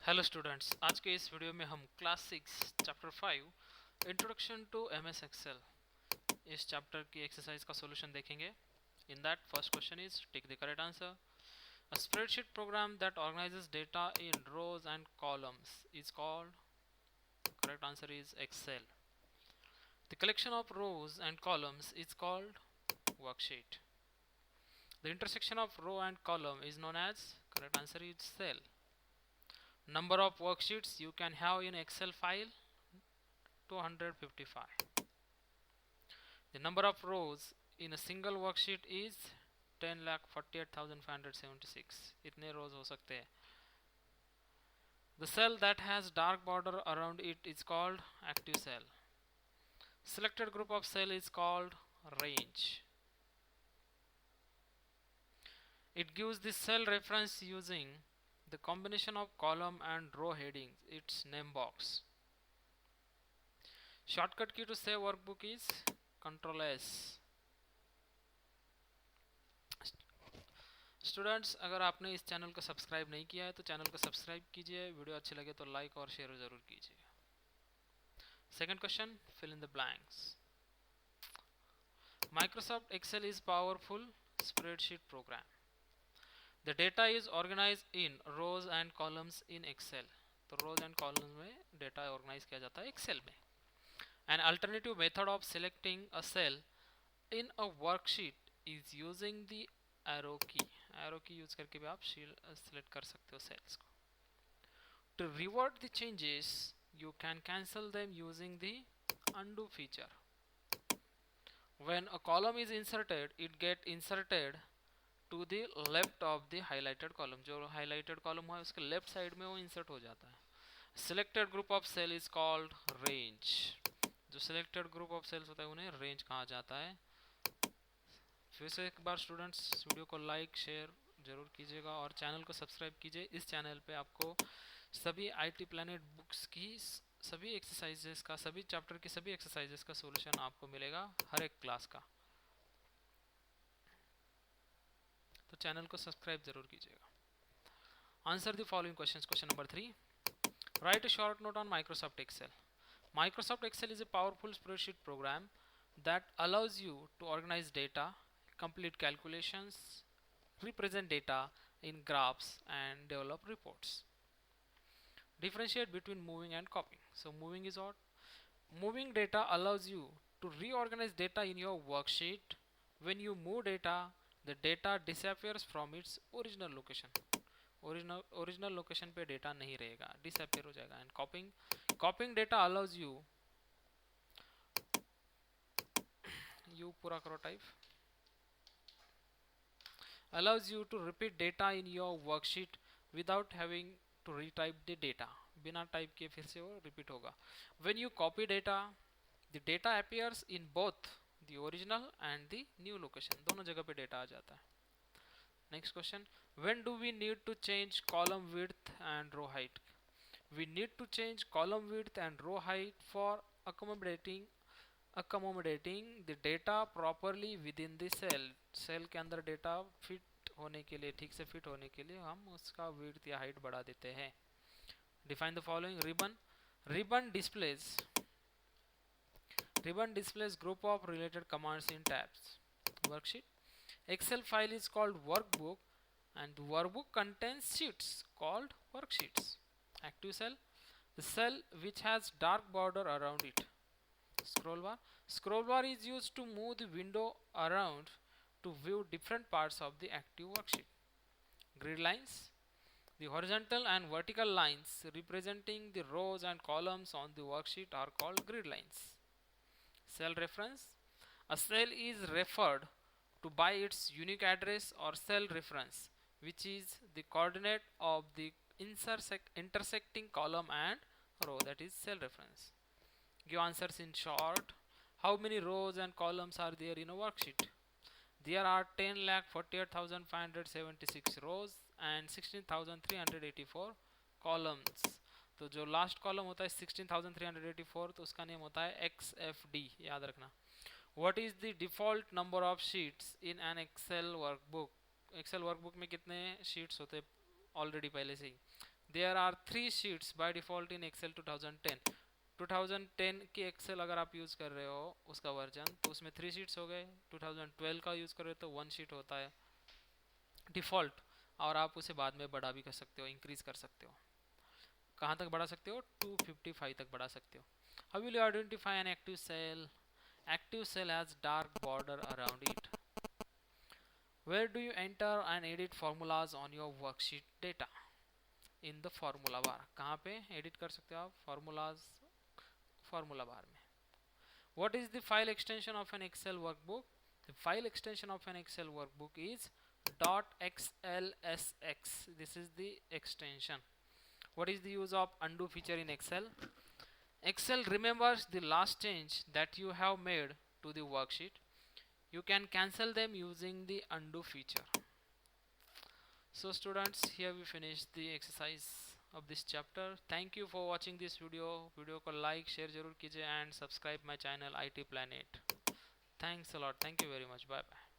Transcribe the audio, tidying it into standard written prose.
Hello students, आज के इस वीडियो में हम class 6 chapter 5 introduction to MS Excel इस चैप्टर की एक्सरसाइज का सॉल्यूशन देखेंगे। In that first question is take the correct answer. A spreadsheet program that organizes data in rows and columns is called, correct answer is Excel. The collection of rows and columns is called worksheet. The intersection of row and column is known as, correct answer is cell. Number of worksheets you can have in Excel file, 255. The number of rows in a single worksheet is 10,48,576. इतने rows हो सकते हैं. The cell that has dark border around it is called active cell. Selected group of cell is called range. It gives the cell reference using the combination of column and row headings, its name box. Shortcut key to save workbook is Ctrl S. Students, अगर आपने इस channel को subscribe नहीं किया है तो channel को subscribe कीजिए, वीडियो अच्छी लगे तो लाइक और शेयर जरूर कीजिए। Second question, fill in the blanks. Microsoft Excel is powerful spreadsheet program. The data is organized in rows and columns in Excel. तो रोज एंड कॉलम्स में डेटा ऑर्गेनाइज किया जाता है एक्सेल में। An alternative method of selecting a cell in a worksheet is using the arrow key. Arrow key use करके भी आप select कर सकते हो सेल्स को। To revert the changes, you can cancel them using the undo feature. When a column is inserted, it get inserted to the left of the highlighted column. जो highlighted column है उसके left side में वो insert हो जाता है. Selected group of cell is called range. जो selected group of cells होता है उन्हें range कहा जाता है। फिर से एक बार स्टूडेंट्स वीडियो को लाइक शेयर जरूर कीजिएगा और चैनल को सब्सक्राइब कीजिए। इस चैनल पे आपको सभी आईटी प्लैनेट बुक्स की सभी एक्सरसाइजेस का, सभी चैप्टर की सभी एक्सरसाइजेस का सॉल्यूशन आपको मिलेगा हर एक क्लास का। तो चैनल को सब्सक्राइब जरूर कीजिएगा। Answer the following questions. Question number 3, write a short note on Microsoft Excel. Microsoft Excel is a powerful spreadsheet program that allows you to organize data, complete calculations, represent data in graphs, and develop reports. Differentiate between moving and copying. So moving is what? Moving data allows you to reorganize data in your worksheet. When you move data, the data disappears from its original location. Original location पे data नहीं रहेगा, disappear हो जाएगा। And कॉपिंग data allows you पूरा करो type, allows you to repeat data in your worksheet without having to retype the data. बिना type किए फिर से वो रिपीट होगा। when you copy data, the data appears in both the original and the new location. दोनों जगह पे data आ जाता है। Next question, when do we need to change column width and row height? We need to change column width and row height for accommodating the data properly within the cell. Cell के अंदर data fit होने के लिए, ठीक से fit होने के लिए हम उसका width या height बढ़ा देते हैं। Define the following. Ribbon displays group of related commands in tabs. Worksheet. Excel file is called workbook and the workbook contains sheets called worksheets. Active cell, the cell which has dark border around it. Scroll bar is used to move the window around to view different parts of the active worksheet. Grid lines, the horizontal and vertical lines representing the rows and columns on the worksheet are called grid lines. Cell reference, a cell is referred to by its unique address or cell reference, which is the coordinate of the intersecting column and row, that is cell reference. Give answers in short. How many rows and columns are there in a worksheet? There are 10,48,576 rows and 16,384 columns. तो जो last column होता है 16,384, तो उसका name होता है XFD, याद रखना। What is the default number of sheets in an Excel workbook? Excel workbook में कितने sheets होते हैं ऑलरेडी पहले से ही? There are 3 sheets by default in Excel 2010। 2010 की एक्सेल अगर आप यूज़ कर रहे हो उसका वर्जन, तो उसमें 3 शीट्स हो गए। 2012 का यूज़ कर रहे हो तो 1 शीट होता है डिफ़ॉल्ट, और आप उसे बाद में बढ़ा भी कर सकते हो, इंक्रीज कर सकते हो। कहाँ तक बढ़ा सकते हो? 255 तक बढ़ा सकते हो। How will you identify an active cell? Active cell has dark border around it. Where do you enter and edit formulas on your worksheet data? In the formula bar. कहाँ पे edit कर सकते हो आप formulas? Formula bar में. What is the file extension of an Excel workbook? The file extension of an Excel workbook is .xlsx. This is the extension. What is the use of undo feature in Excel? Excel remembers the last change that you have made to the worksheet. You can cancel them using the undo feature. So students, here we finish the exercise of this chapter. Thank you for watching this video को like share जरूर कीजिए and subscribe my channel IT Planet. Thanks a lot. Thank you very much. Bye bye.